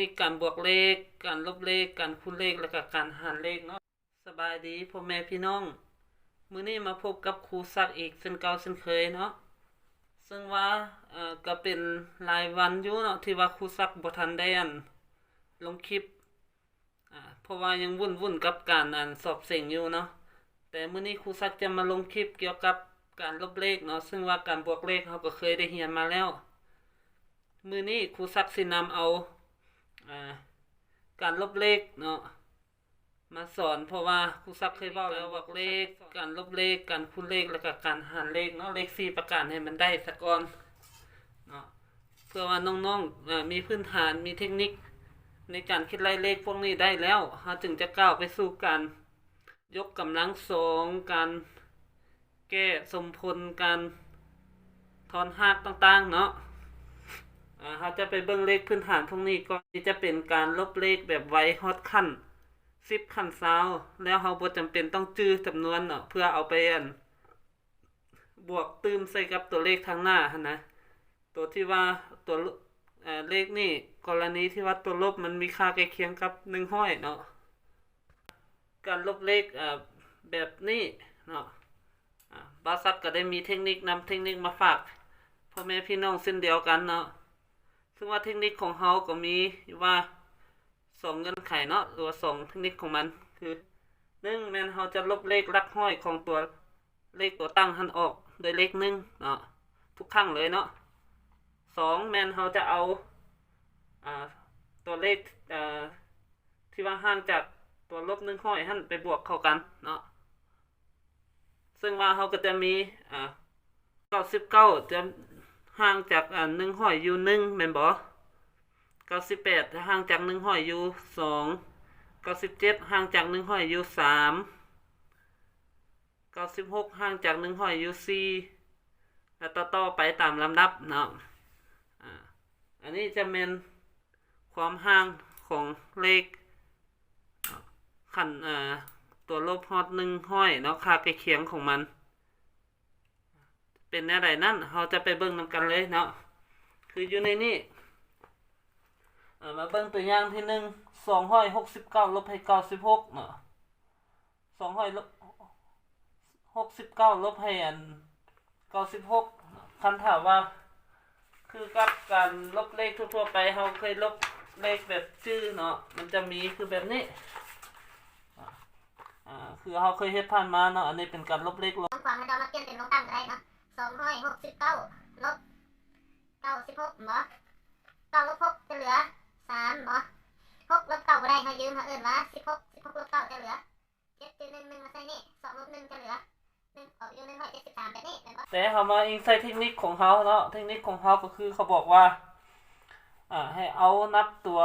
นิคการบวกเลขการลบเลขการคูณเลขแล้วก็การหารเลขเนาะสบายดีพ่อแม่พี่น้องมื้อนี้มาพบกับครูซักอีกเช่นเก่าเช่นเคยเนาะซึ่งว่าก็เป็นรายวันอยู่เนาะที่ว่าครูซักบ่ทันได้ลงคลิปเพราะว่ายังวุ่นกับการสอบเส็งอยู่เนาะแต่มื้อนี้ครูซักจะมาลงคลิปเกี่ยวกับการลบเลขเนาะซึ่งว่าการบวกเลขเราก็เคยได้เรียนมาแล้วมื้อนี้ครูซักสินำเอาการลบเลขเนาะมาสอนเพราะว่าครูซักเคยเว้าแล้วว่าเลขการลบเลขการคูณเลขแล้วก็การหารเลขเนาะเลข4ประการให้มันได้ซะก่อนเนาะเพื่อว่าน้องๆมีพื้นฐานมีเทคนิคในการคิดไล่เลขพวกนี้ได้แล้วเราจึงจะก้าวไปสู่การยกกำลังสองการแก้สมพลการถอนหักต่างๆเนาะเราจะไปเบิ่งเลขพื้นฐานพวกนี้ก่อนที่จะเป็นการลบเลขแบบไวฮอดขั้น10ขั้น20แล้วเราบ่จำเป็นต้องจื้อจำนวนเนาะเพื่อเอาไปบวกตืมใส่กับตัวเลขทางหน้าหั่นนะตัวที่ว่าตัวเลขนี่กรณีที่ว่าตัวลบมันมีค่าใกล้เคียงกับ100เนาะการลบเลขแบบนี้เนาะบาซักก็ได้มีเทคนิคนำเทคนิคมาฝากพ่อแม่พี่น้องเส้นเดียวกันเนาะซึ่งว่าเทคนิคของเฮาก็มีว่า2เงื่อนไขเนาะหรือว่า2เทคนิคของมันคือ1แม่นเฮาจะลบเลขหลักร้อยของตัวเลขตัวตั้งหันออกโดยเลข1เนาะทุกครั้งเลยเนาะ2แม่นเฮาจะเอาตัวเลขที่ว่าห่างจากตัวลบ100หั่นไปบวกเข้ากันเนาะซึ่งว่าเฮาก็จะมี99จะห่างจาก100อยู่1แม่นบ่98ห่างจาก100อยู่2 97ห่างจาก100อยู่3 96ห่างจาก100อยู่4แล้วต่อไปตามลำดับเนาะอันนี้จะเป็นความห่างของเลขขั้นตัวลบฮอด100เนาะค่าใกล้เคียงของมันเป็นแนวใดนั้นเราจะไปเบิ่งนำกันเลยเนาะคืออยู่ในนี้มาเบิ่งตัวอย่างที่1 269ลบให้96เนาะ269ลบให้96คันถามว่าคือกับการลบเลขทั่วๆไปเราเคยลบเลขแบบชื่อเนาะมันจะมีคือแบบนี้คือเราเคยเฮ็ดผ่านมาเนาะอันนี้เป็นการลบเลขลบความให้เรามาเปลี่ยนเป็นลบตั้งก็ได้เนาะ269ลบ96บ่9ลบ6จะเหลือ3บ่6ลบ9บ่ได้เฮายืมเฮาเอิ้นว่า16ลบ9จะเหลือ7จือ1มาใส่นี่2ลบ1จะเหลือ1ออกอยู่173แบบนี้แม่นบ่แต่เฮามาอิงใส่เทคนิคของเฮาเนาะเทคนิคของเฮาก็คือเขาบอกว่าให้เอานับตัว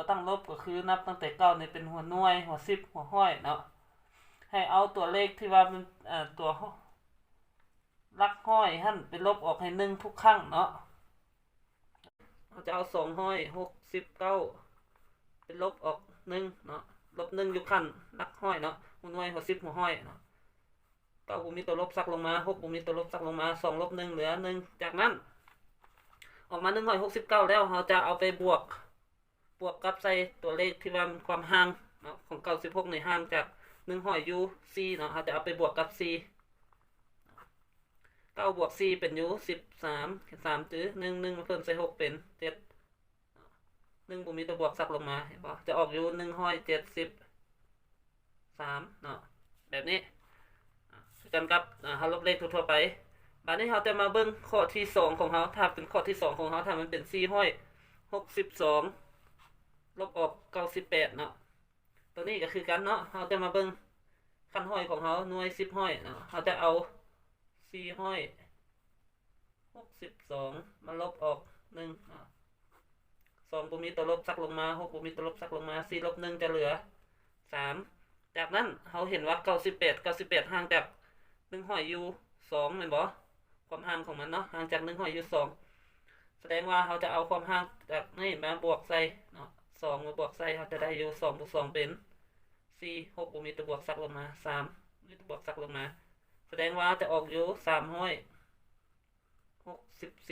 ตั้งลบก็คือนับตั้งแต่9นี่เป็นหัวหน่วยหัว10หัวห้อยเนาะให้เอาตัวเลขที่ว่ามันตัวหลักห้อยหั่นไปลบออกให้1ทุกครั้งเนาะเราจะเอา269เป็นลบออก1เนาะลบ1อยู่ขั้นหลักห้อยเนาะหัวหน่วยหัว10หัวห้อยเนาะ9บ่มีตัวลบซักลงมา6บ่มีตัวลบซักลงมา2ลบ1เหลือ1จากนั้นออกมา169แล้วเราจะเอาไปบวกกับใส่ตัวเลขที่ว่าความห่างเนาะของ96ในห่างจาก100อยู่4เนาะเราจะเอาไปบวกกับ4 9บวก4เป็นอยู่13 3จื้อ1มาเพิ่มใส่6เป็น7 1บ่มีตัวบวกซักลงมาเห็นบ่จะออกอยู่173เนาะแบบนี้กันกับเฮาลบเลขทั่วๆไปบัดนี้เราจะมาเบิ่งข้อที่2ของเฮาถ้าเป็นข้อที่2ของเฮาถ้ามันเป็น462ลบออก98เนาะตัวนี้ก็คือกันเนาะเราจะมาเบิ่งขั้นห้อยของเฮาหน่วย10ห้อยเนาะเราจะเอา462มาลบออก1 2บ่มีตัวลบซักลงมา6บ่มีตัวลบซักลงมา4ลบ1จะเหลือ3จากนั้นเราเห็นว่า98ห่างจาก100อยู่2แม่นบ่ความห่างของมันเนาะห่างจาก100อยู่2แสดงว่าเราจะเอาความห่างจากนี่มาบวกใส่เนาะ2มาบวกใส่เราจะได้อยู่2บวก2เป็น4 6บ่มีตัวบวกซักลงมา3มีตัวบวกซักลงมาแสดงว่าจะออกอยู่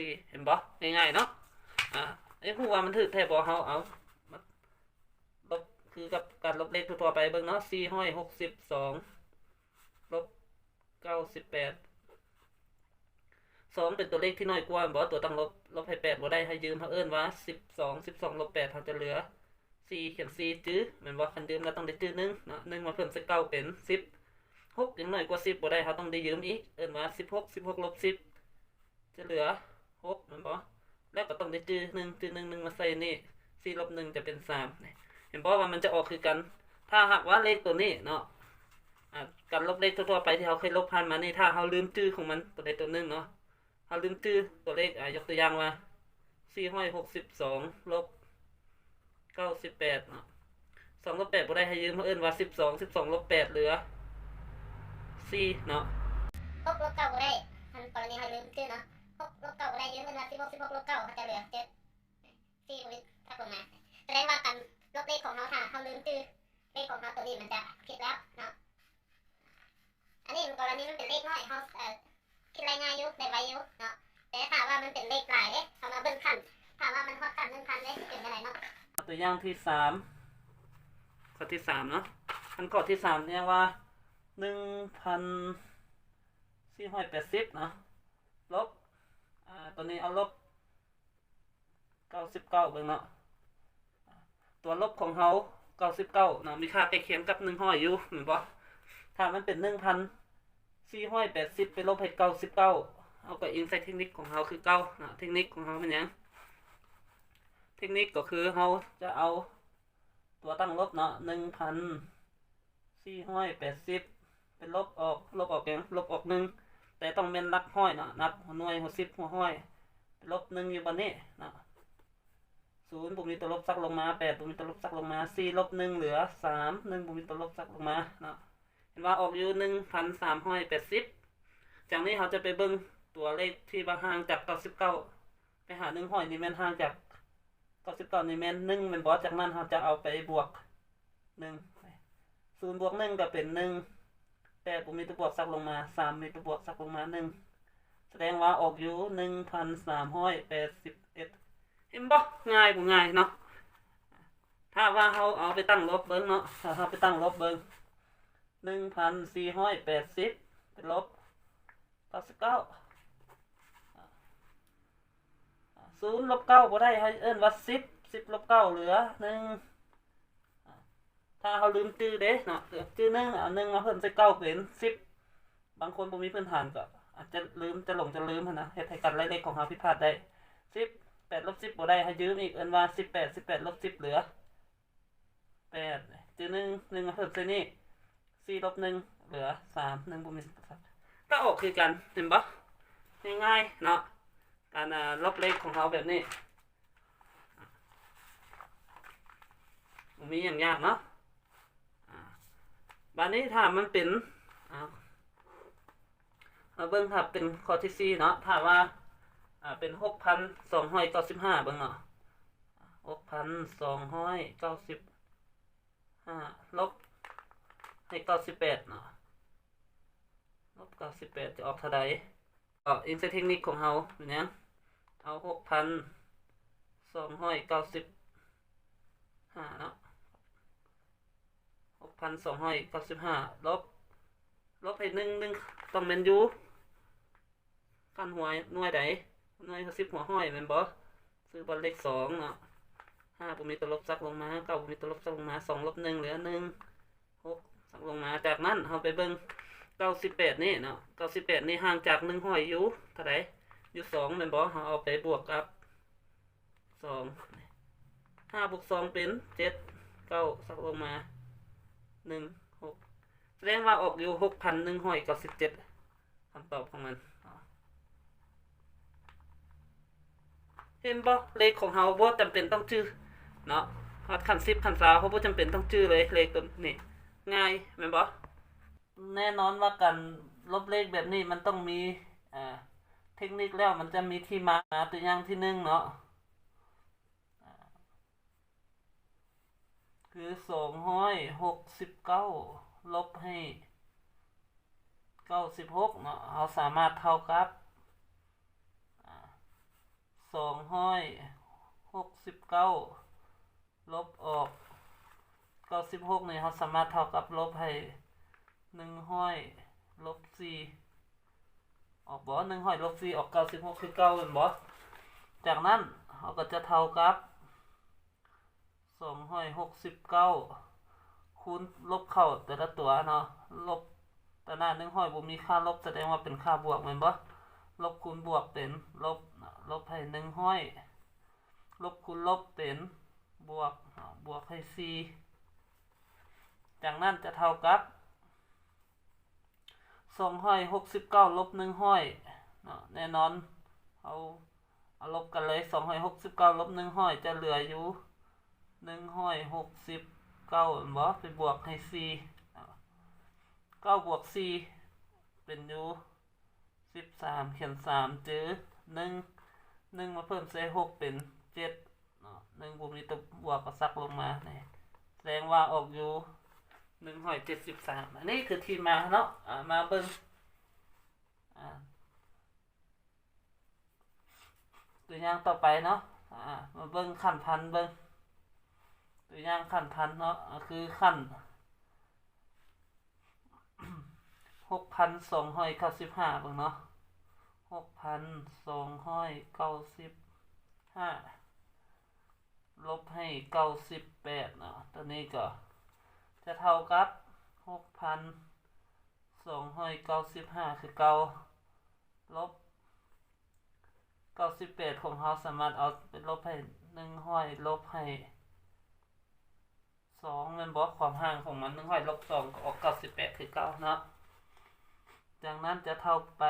364เห็นบ่ง่ายๆเนาะไอ้ฮู้ว่ามันถูกแท้บ่เฮาเอามา คือกับการลบเลขทั่วๆไปเบิ่งเนาะ462ลบ98 2เป็นตัวเลขที่น้อยกว่าบ่ตัวต้องลบให้8บ่ได้ให้ยืมเขาเอิ้นว่า12ลบ8เขาจะเหลือ4เขียน4จื้อแม่นบ่คันยืมแล้วต้องได้จื้อ1เนาะ1มาเพิ่มใส่9เป็น10 6ยังน้อยกว่า10บ่ได้เขาต้องได้ยืมอีกเอิ้นว่า16ลบ10จะเหลือ6แม่นบ่แล้วก็ต้องได้จื้อ1มาใส่นี่4ลบ1จะเป็น3นี่เห็นบ่ว่ามันจะออกคือกันถ้าหากว่าเลขตัวนี้เนาะการลบเลขทั่วๆไปที่เขาเคยลบผ่านมานี่ถ้าเขาลืมจื้อของมันตัวใดตัวหนึ่งเนาะเขาลืมจื้อตัวเลขยกตัวอย่างว่า462ลบ98เนาะ2ลบ8บ่ได้ให้ยืมเขาเอิ้นว่า12ลบ8เหลือ4เนาะ6ลบ9บ่ได้ทันกรณีเขาลืมชื่อเนาะ6ลบ9บ่ได้ยืมเป็นว่า16ลบ9เขาจะเหลือ7 4วิถ้าลงมาแสดงว่าการลบเลขของเขาถ้าเขาลืมชื่อเลขของเขาตัวนี้มันจะผิดแล้วเนาะอันนี้กรณีมันเป็นเลขน้อยเขาคิดรายงานอยู่ได้ไว้อยู่เนาะแต่ถ้าว่ามันเป็นเลขหลายเด้เขามาเบิ่งคันถ้าว่ามันฮอดคัน1,000เด้เป็นจังไดเนาะตัวอย่างที่3ข้อที่3เนาะอันข้อที่3เนี่ยว่า1,480เนาะลบตัวนี้เอาลบ99เบิ่งเนาะตัวลบของเขา99เนาะมีค่าใกล้เคียงกับ100อยู่แม่นบ่ถ้ามันเป็น1,480ไปลบให้99เอาก็อิงใส่เทคนิคของเขาคือเก่าเนาะเทคนิคของเขาเป็นหยังเทคนิคก็คือเขาจะเอาตัวตั้งลบเนาะ1,480เป็นลบออกยังลบออก1แต่ต้องเป็นหลักร้อยเนาะนับหัวหน่วยหัว10หัวร้อยลบ1อยู่บัดนี้เนาะ0บ่มีตัวลบซักลงมา8บ่มีตัวลบซักลงมา4ลบ1เหลือ3 1บ่มีตัวลบซักลงมาเนาะเห็นว่าออกอยู่ 1,380 จากนี้เขาจะไปเบิ่งตัวเลขที่ว่าห่างจาก99ไปหา100นี่แม่นห่างจาก99นี่แม่น1แม่นบ่จากนั้นเขาจะเอาไปบวก1 0บวก1ก็เป็น1 8บ่มีตัวบวกซักลงมา3มีตัวบวกซักลงมา1แสดงว่าออกอยู่ 1,381 เห็นบ่ง่ายบ่ง่ายเนาะถ้าว่าเขาเอาไปตั้งลบเบิ่งเนาะถ้าเขาไปตั้งลบเบิ่ง1,480เป็นลบ99 0ลบ9บ่ได้ให้เอิ้นว่า10ลบ9เหลือ1ถ้าเขาลืมจื้อเด้เนาะจื้อ1เอา1มาเพิ่มใส่9เป็น10บางคนบ่มีพื้นฐานก็อาจจะลืมจะลืมนะเฮ็ดให้การไล่เลขของเขาผิดพลาดได้10 8ลบ10บ่ได้ให้ยืมอีกเอิ้นว่า18ลบ10เหลือ8จื้อ1มาเพิ่มใส่นี่4ลบ1เหลือ3 1บ่มีก็ออกคือกันเห็นบ่ง่ายๆเนาะการลบเลขของเขาแบบนี้มีอย่างยากเนาะบัดนี้ถ้ามันเป็นเบิ่งถ้าเป็นข้อที่4เนาะถ้าว่าเป็น6,295เบิ่งเนาะ6,295ลบให้98เนาะลบ98จะออกเท่าใดก็อินเซอร์เทคนิคของเราเนี่ยเอา6,295เนาะ6,295ลบให้1ต้องเป็นอยู่กันหัวหน่วยใดหน่วย10หัวห้อยแม่นบ่ซื้อบนเลข2เนาะ5บ่มีตัวลบซักลงมา9บ่มีตัวลบซักลงมา2ลบ1เหลือ1 6ซักลงมาจากนั้นเราไปเบิ่ง98นี่เนาะ98นี่ห่างจาก100อยู่เท่าใดอยู่2แม่นบ่เฮาเอาไปบวกกับ2 5บวก2เป็น7 9ซักลงมา1 6แสดงว่าออกอยู่ 6,197 คำตอบของมันเห็นบ่เลขของเฮาบ่จำเป็นต้องชื่อเนาะฮอดขั้น10ขั้น20เฮาบ่จำเป็นต้องชื่อเลยเลขตัวนี้ง่ายแม่นบ่แน่นอนว่าการลบเลขแบบนี้มันต้องมีเทคนิคแล้วมันจะมีที่มาตัวอย่างที่1เนาะคือ269ลบให้96เนาะเราสามารถเท่ากับ269ลบออก 96นี่เราสามารถเท่ากับลบให้100ลบ4ออกบ่100ลบ4ออก96คือเก่าแม่นบ่จากนั้นเราก็จะเท่ากับ269คูณลบเข้าแต่ละตัวเนาะลบแต่หน้า100บ่มีค่าลบแสดงว่าเป็นค่าบวกแม่นบ่ลบคูณบวกเป็นลบให้100ลบคูณลบเป็นบวกให้4จากนั้นจะเท่ากับ269ลบ100เนาะแน่นอนเอาลบกันเลย269ลบ100จะเหลืออยู่169บ่ไปบวกให้4 9บวก4เป็นอยู่13เขียน3จื้อ1มาเพิ่มใส่6เป็น7เนาะ1บ่มีตัวบวกก็ซักลงมานี่แสดงว่าออกอยู่173อันนี้คือที่มาเนาะมาเบิ่งตัวอย่างต่อไปเนาะมาเบิ่งขั้นพันเบิ่งตัวอย่างขั้นพันเนาะคือขั้น 6,295 เบิ่งเนาะ 6,295 ลบให้98เนาะตัวนี้ก็จะเท่ากับ 6,295 คือเก่าลบ98ของเราสามารถเอาไปลบให้100ลบให้2แม่นบ่ความห่างของมัน100ลบ2ก็ออก98คือเก่าเนาะจากนั้นจะเท่าไป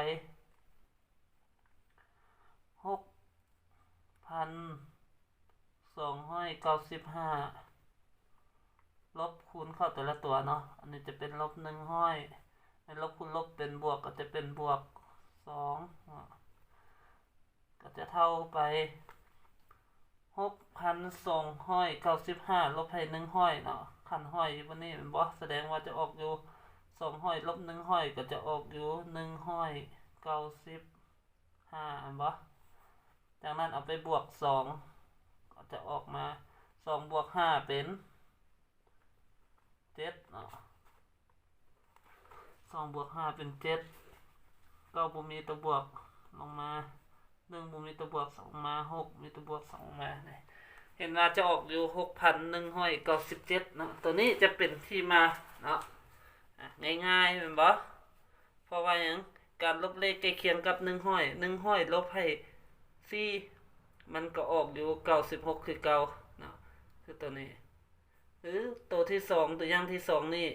6,295 ลบคูณเข้าแต่ละตัวเนาะอันนี้จะเป็นลบ100ในลบคูณลบเป็นบวกก็จะเป็นบวก2ก็จะเท่าไป 6,295 ลบให้100เนาะคัน100อยู่บนนี้เป็นบ่แสดงว่าจะออกอยู่200ลบ100ก็จะออกอยู่195อันบ่จากนั้นเอาไปบวก2ก็จะออกมา2บวก5เป็น7เนาะ2บวก5เป็น7 9บ่มีตัวบวกลงมา1บ่มีตัวบวก2มา6มีตัวบวก2มาเห็นว่าจะออกอยู่ 6,197 เนาะตัวนี้จะเป็นที่มาเนาะง่ายๆแม่นบ่เพราะว่าหยังการลบเลขใกล้เคียงกับ100ลบให้4มันก็ออกอยู่96คือเก่าเนาะคือตัวนี้หรือตัวที่2ตัวอย่างที่2นี่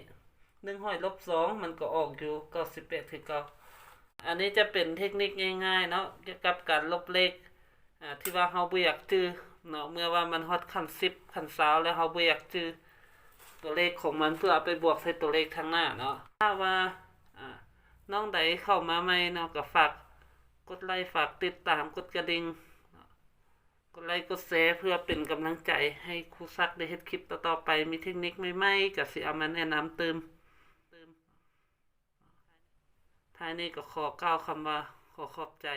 100ลบ2มันก็ออกอยู่98คือเก่าอันนี้จะเป็นเทคนิคง่ายๆเนาะเกี่ยวกับการลบเลขที่ว่าเฮาบ่อยากจื้อเนาะเมื่อว่ามันฮอดขั้น10ขั้น20แล้วเฮาบ่อยากจื้อตัวเลขของมันเพื่อเอาไปบวกใส่ตัวเลขข้างหน้าเนาะถ้าว่าน้องใดเข้ามาใหม่เนาะก็ฝากกดไลค์ฝากติดตามกดกระดิ่งกดไลค์กดแชร์เพื่อเป็นกำลังใจให้ครูซักได้เฮ็ดคลิปต่อๆไปมีเทคนิคใหม่ๆก็สิเอามาแนะนำเติมท้ายนี้ก็ขอกล่าวคำว่าขอขอบใจ